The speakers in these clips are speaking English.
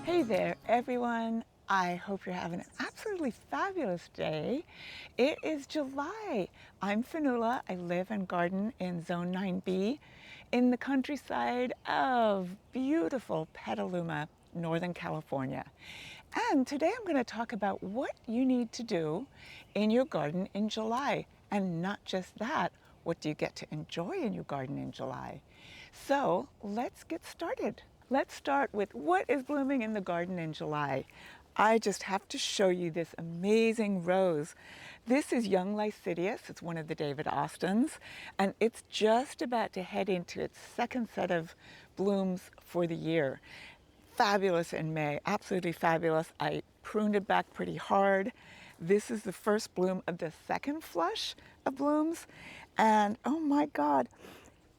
Hey there, everyone. I hope you're having an absolutely fabulous day. It is July. I'm Fionuala. I live and garden in Zone 9B in the countryside of beautiful Petaluma, Northern California. And today I'm going to talk about what you need to do in your garden in July. And not just that, what do you get to enjoy in your garden in July? So let's get started. Let's start with what is blooming in the garden in July. I just have to show you this amazing rose. This is young Lycidius. It's one of the David Austins, and it's just about to head into its second set of blooms for the year. Fabulous in May, absolutely fabulous. I pruned it back pretty hard. This is the first bloom of the second flush of blooms, and oh my God,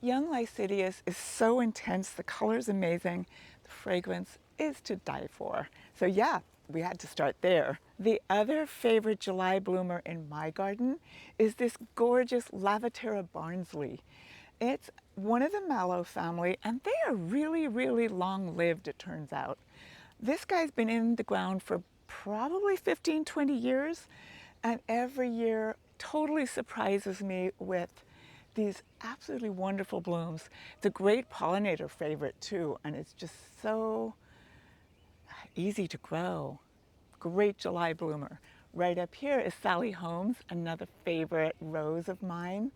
young Lycidius is so intense. The color is amazing. The fragrance is to die for. So yeah, we had to start there. The other favorite July bloomer in my garden is this gorgeous Lavender Barnsley. It's one of the mallow family, and they are really, really long-lived, it turns out. This guy's been in the ground for probably 15, 20 years, and every year totally surprises me with these absolutely wonderful blooms. It's a great pollinator favorite too, and it's just so easy to grow. Great July bloomer. Right up here is Sally Holmes, another favorite rose of mine.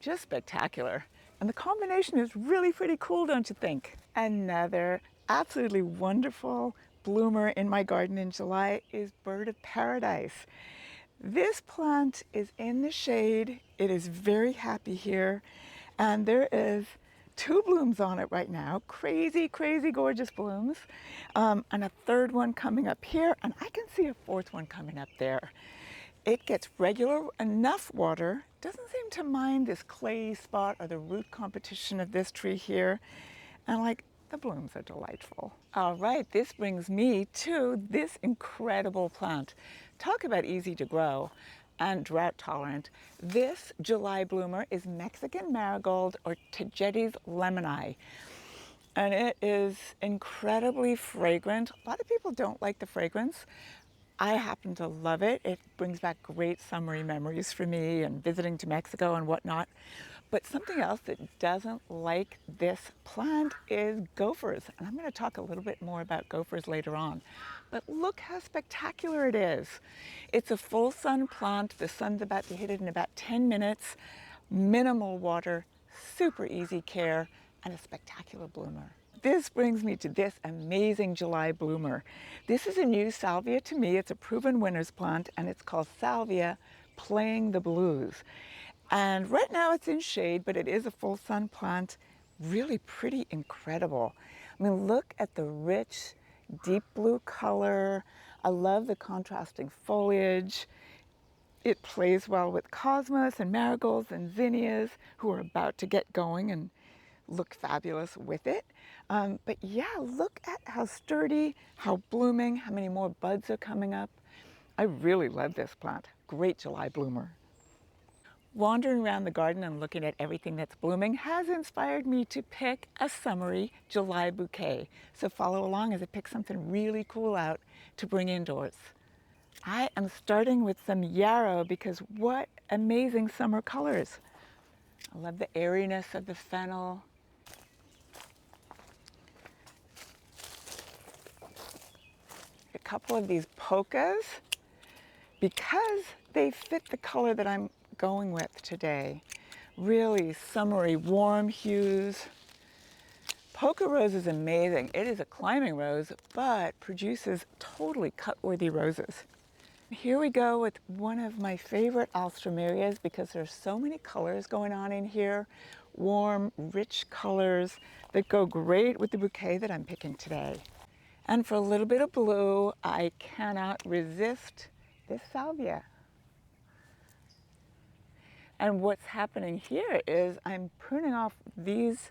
Just spectacular. And the combination is really pretty cool, don't you think? Another absolutely wonderful bloomer in my garden in July is Bird of Paradise. This plant is in the shade. It is very happy here. And there is two blooms on it right now. Crazy, crazy gorgeous blooms. And a third one coming up here. And I can see a fourth one coming up there. It gets regular enough water, doesn't seem to mind this clay spot or the root competition of this tree here. And the blooms are delightful. All right, this brings me to this incredible plant. Talk about easy to grow and drought tolerant. This July bloomer is Mexican marigold, or Tagetes lemoni. And it is incredibly fragrant. A lot of people don't like the fragrance. I happen to love it. It brings back great summery memories for me and visiting to Mexico and whatnot. But something else that doesn't like this plant is gophers. And I'm going to talk a little bit more about gophers later on. But look how spectacular it is. It's a full sun plant. The sun's about to hit it in about 10 minutes. Minimal water, super easy care, and a spectacular bloomer. This brings me to this amazing July bloomer. This is a new salvia to me. It's a proven winner's plant, and it's called Salvia Playing the Blues. And right now it's in shade, but it is a full sun plant. Really pretty incredible. I mean, look at the rich, deep blue color. I love the contrasting foliage. It plays well with cosmos and marigolds and zinnias, who are about to get going and look fabulous with it. But yeah, look at how sturdy, how blooming, how many more buds are coming up. I really love this plant. Great July bloomer. Wandering around the garden and looking at everything that's blooming has inspired me to pick a summery July bouquet. So follow along as I pick something really cool out to bring indoors. I am starting with some yarrow because what amazing summer colors. I love the airiness of the fennel. A couple of these polkas because they fit the color that I'm going with today. Really summery, warm hues. Polka rose is amazing. It is a climbing rose, but produces totally cut-worthy roses. Here we go with one of my favorite alströmerias because there's so many colors going on in here. Warm, rich colors that go great with the bouquet that I'm picking today. And for a little bit of blue, I cannot resist this salvia. And what's happening here is I'm pruning off these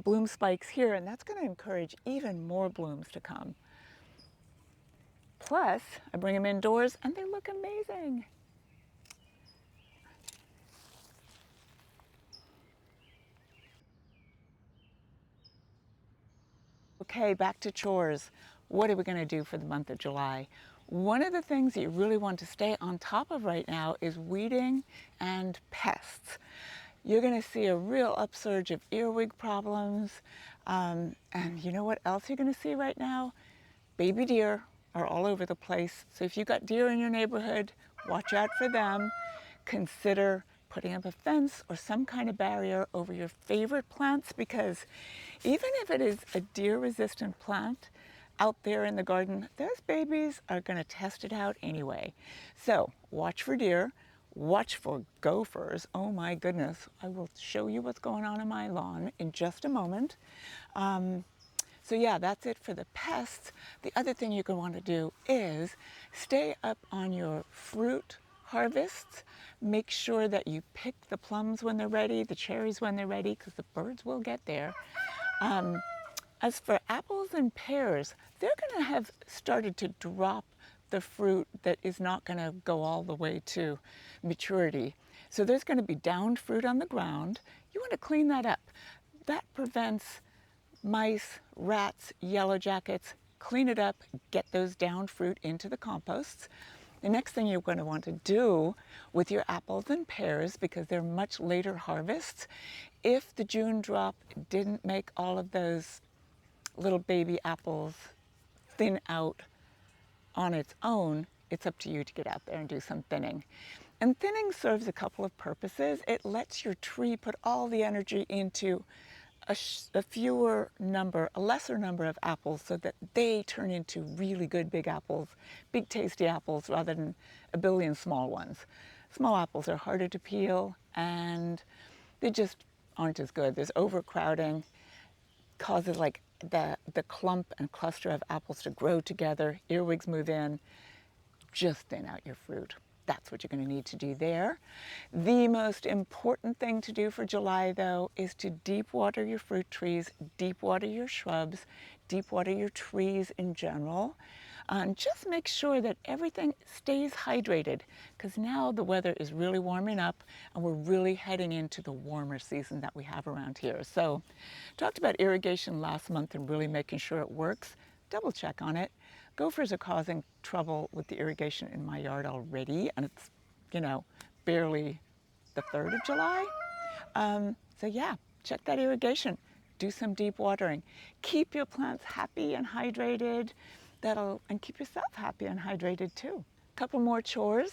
bloom spikes here, and that's going to encourage even more blooms to come. Plus, I bring them indoors and they look amazing. Okay, back to chores. What are we going to do for the month of July? One of the things that you really want to stay on top of right now is weeding and pests. You're going to see a real upsurge of earwig problems. And you know what else you're going to see right now? Baby deer are all over the place. So if you've got deer in your neighborhood, watch out for them. Consider putting up a fence or some kind of barrier over your favorite plants, because even if it is a deer-resistant plant out there in the garden, those babies are going to test it out anyway. So watch for deer, watch for gophers. Oh my goodness, I will show you what's going on in my lawn in just a moment. So yeah, that's it for the pests. The other thing you're going to want to do is stay up on your fruit harvests. Make sure that you pick the plums when they're ready, the cherries when they're ready, because the birds will get there. As for apples and pears, they're going to have started to drop the fruit that is not going to go all the way to maturity. So there's going to be downed fruit on the ground. You want to clean that up. That prevents mice, rats, yellow jackets. Clean it up, get those downed fruit into the composts. The next thing you're going to want to do with your apples and pears, because they're much later harvests, if the June drop didn't make all of those little baby apples thin out on its own, it's up to you to get out there and do some thinning. And thinning serves a couple of purposes. It lets your tree put all the energy into a lesser number of apples, so that they turn into really good big apples, big tasty apples, rather than a billion small ones. Small apples are harder to peel and they just aren't as good. There's overcrowding, causes like the clump and cluster of apples to grow together, earwigs move in, just thin out your fruit. That's what you're going to need to do there. The most important thing to do for July, though, is to deep water your fruit trees, deep water your shrubs, deep water your trees in general. And just make sure that everything stays hydrated, because now the weather is really warming up and we're really heading into the warmer season that we have around here. So talked about irrigation last month and really making sure it works. Double check on it. Gophers are causing trouble with the irrigation in my yard already, and it's, barely the 3rd of July. So yeah, check that irrigation. Do some deep watering. Keep your plants happy and hydrated. And keep yourself happy and hydrated too. Couple more chores.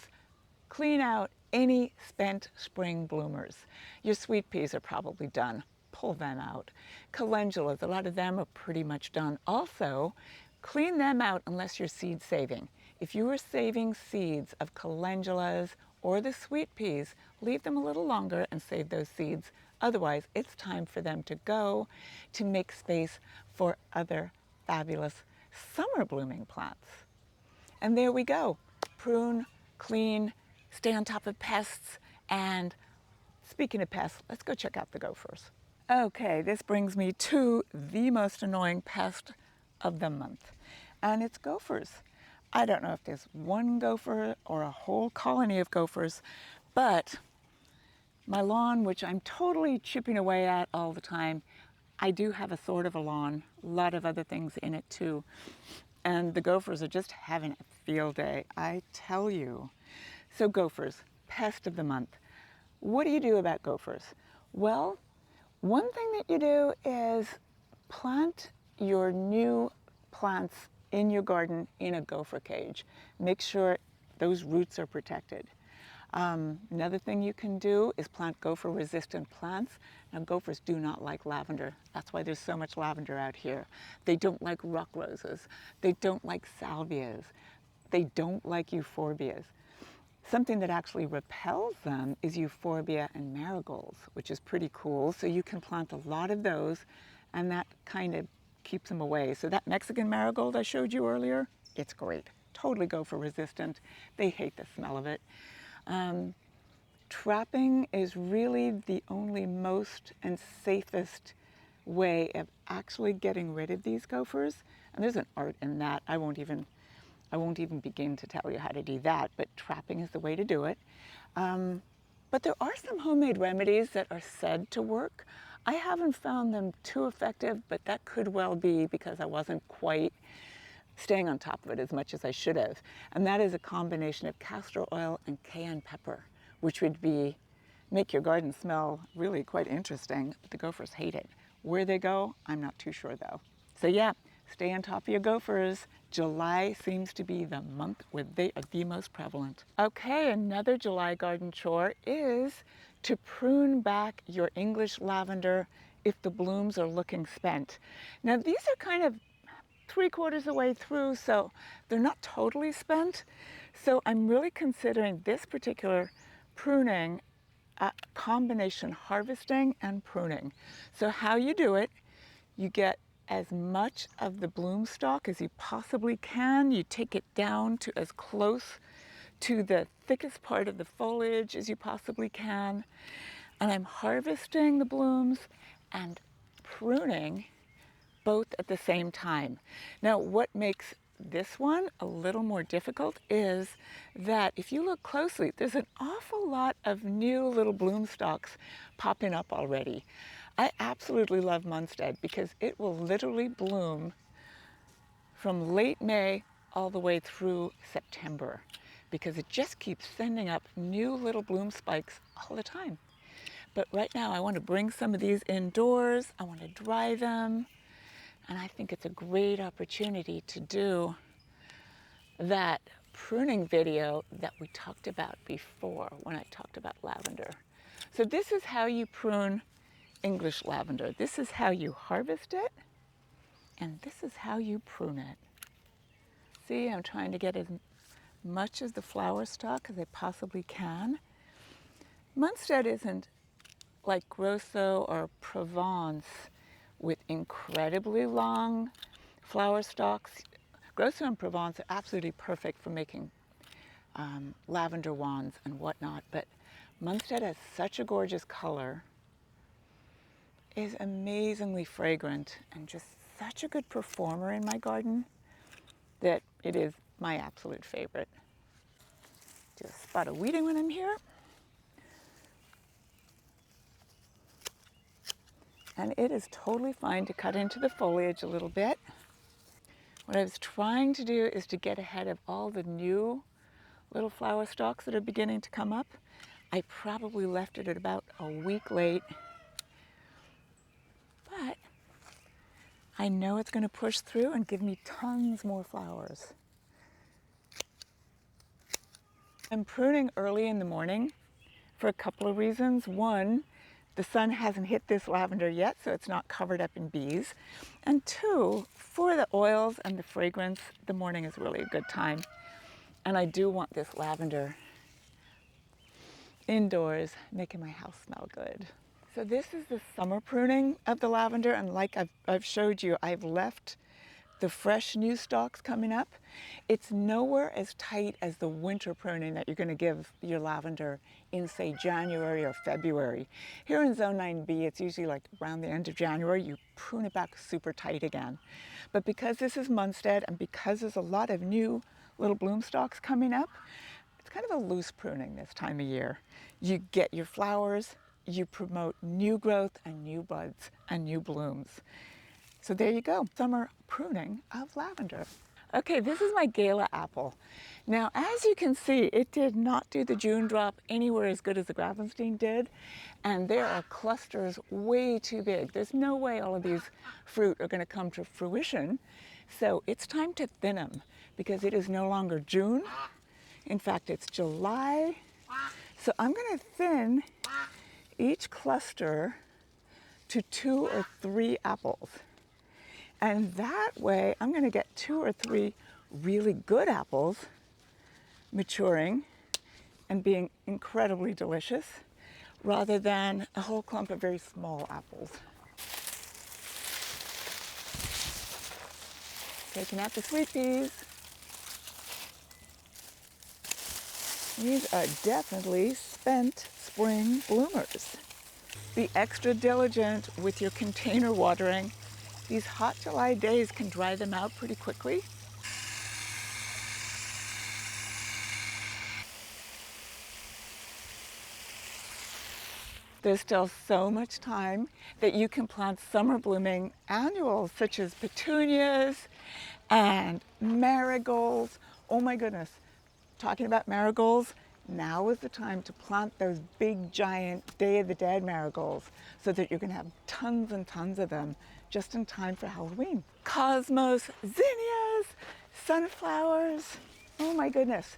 Clean out any spent spring bloomers. Your sweet peas are probably done. Pull them out. Calendulas, a lot of them are pretty much done. Also, clean them out unless you're seed saving. If you are saving seeds of calendulas or the sweet peas, leave them a little longer and save those seeds. Otherwise, it's time for them to go to make space for other fabulous summer blooming plants. And there we go. Prune, clean, stay on top of pests, and speaking of pests, let's go check out the gophers. Okay, this brings me to the most annoying pest of the month, and it's gophers. I don't know if there's one gopher or a whole colony of gophers, but my lawn, which I'm totally chipping away at all the time, I do have a sort of a lawn, a lot of other things in it too, and the gophers are just having a field day, I tell you. So gophers, pest of the month. What do you do about gophers? Well, one thing that you do is plant your new plants in your garden in a gopher cage. Make sure those roots are protected. Another thing you can do is plant gopher-resistant plants. Now, gophers do not like lavender. That's why there's so much lavender out here. They don't like rock roses. They don't like salvias. They don't like euphorbias. Something that actually repels them is euphorbia and marigolds, which is pretty cool. So you can plant a lot of those, and that kind of keeps them away. So that Mexican marigold I showed you earlier, it's great. Totally gopher resistant. They hate the smell of it. Trapping is really the only most and safest way of actually getting rid of these gophers. And there's an art in that. I won't even begin to tell you how to do that, but trapping is the way to do it. But there are some homemade remedies that are said to work. I haven't found them too effective, but that could well be because I wasn't quite staying on top of it as much as I should have. And that is a combination of castor oil and cayenne pepper, which would make your garden smell really quite interesting, but the gophers hate it. Where they go, I'm not too sure though. So yeah, stay on top of your gophers. July seems to be the month where they are the most prevalent. Okay, another July garden chore is to prune back your English lavender if the blooms are looking spent. Now these are kind of 3/4 of the way through, so they're not totally spent. So I'm really considering this particular pruning a combination harvesting and pruning. So how you do it, you get as much of the bloom stalk as you possibly can. You take it down to as close to the thickest part of the foliage as you possibly can. And I'm harvesting the blooms and pruning both at the same time. Now, what makes this one a little more difficult is that if you look closely, there's an awful lot of new little bloom stalks popping up already. I absolutely love Munstead because it will literally bloom from late May all the way through September because it just keeps sending up new little bloom spikes all the time. But right now I want to bring some of these indoors. I want to dry them. And I think it's a great opportunity to do that pruning video that we talked about before when I talked about lavender. So this is how you prune English lavender. This is how you harvest it, and this is how you prune it. See, I'm trying to get as much of the flower stalk as I possibly can. Munstead isn't like Grosso or Provence with incredibly long flower stalks. Grosso and Provence are absolutely perfect for making lavender wands and whatnot, but Munstead has such a gorgeous color, is amazingly fragrant, and just such a good performer in my garden that it is my absolute favorite. Do a spot of weeding when I'm here. And it is totally fine to cut into the foliage a little bit. What I was trying to do is to get ahead of all the new little flower stalks that are beginning to come up. I probably left it at about a week late, but I know it's going to push through and give me tons more flowers. I'm pruning early in the morning for a couple of reasons. One, the sun hasn't hit this lavender yet, so it's not covered up in bees. And two, for the oils and the fragrance, the morning is really a good time. And I do want this lavender indoors, making my house smell good. So this is the summer pruning of the lavender, and like I've showed you, I've left the fresh new stalks coming up. It's nowhere as tight as the winter pruning that you're going to give your lavender in, say, January or February. Here in Zone 9B, it's usually like around the end of January, you prune it back super tight again. But because this is Munstead and because there's a lot of new little bloom stalks coming up, it's kind of a loose pruning this time of year. You get your flowers, you promote new growth and new buds and new blooms. So there you go, summer pruning of lavender. Okay, this is my Gala apple. Now, as you can see, it did not do the June drop anywhere as good as the Gravenstein did, and there are clusters way too big. There's no way all of these fruit are going to come to fruition, so it's time to thin them because it is no longer June. In fact, it's July. So I'm going to thin each cluster to 2 or 3 apples. And that way, I'm going to get 2 or 3 really good apples maturing and being incredibly delicious, rather than a whole clump of very small apples. Taking out the sweet peas. These are definitely spent spring bloomers. Be extra diligent with your container watering. These hot July days can dry them out pretty quickly. There's still so much time that you can plant summer blooming annuals such as petunias and marigolds. Oh my goodness, talking about marigolds, now is the time to plant those big giant Day of the Dead marigolds so that you can have tons and tons of them just in time for Halloween. Cosmos, zinnias, sunflowers, oh my goodness.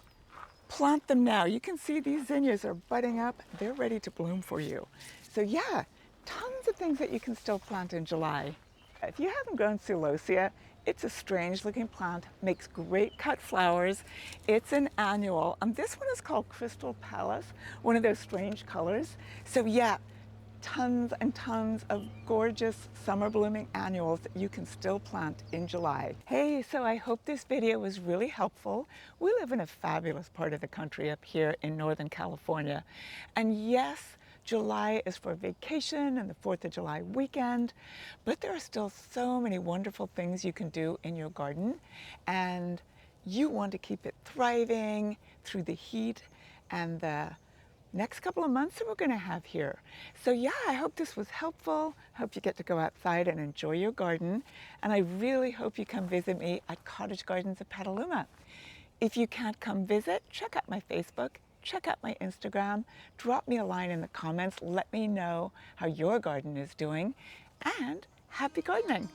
Plant them now. You can see these zinnias are budding up. They're ready to bloom for you. So yeah, tons of things that you can still plant in July. If you haven't grown celosia, it's a strange looking plant, makes great cut flowers. It's an annual, and this one is called Crystal Palace, one of those strange colors. So yeah, tons and tons of gorgeous summer blooming annuals that you can still plant in July. Hey, so I hope this video was really helpful. We live in a fabulous part of the country up here in Northern California. And yes, July is for vacation and the 4th of July weekend, but there are still so many wonderful things you can do in your garden, and you want to keep it thriving through the heat and the next couple of months that we're going to have here. So yeah, I hope this was helpful. I hope you get to go outside and enjoy your garden. And I really hope you come visit me at Cottage Gardens of Petaluma. If you can't come visit, check out my Facebook, check out my Instagram, drop me a line in the comments, let me know how your garden is doing, and happy gardening.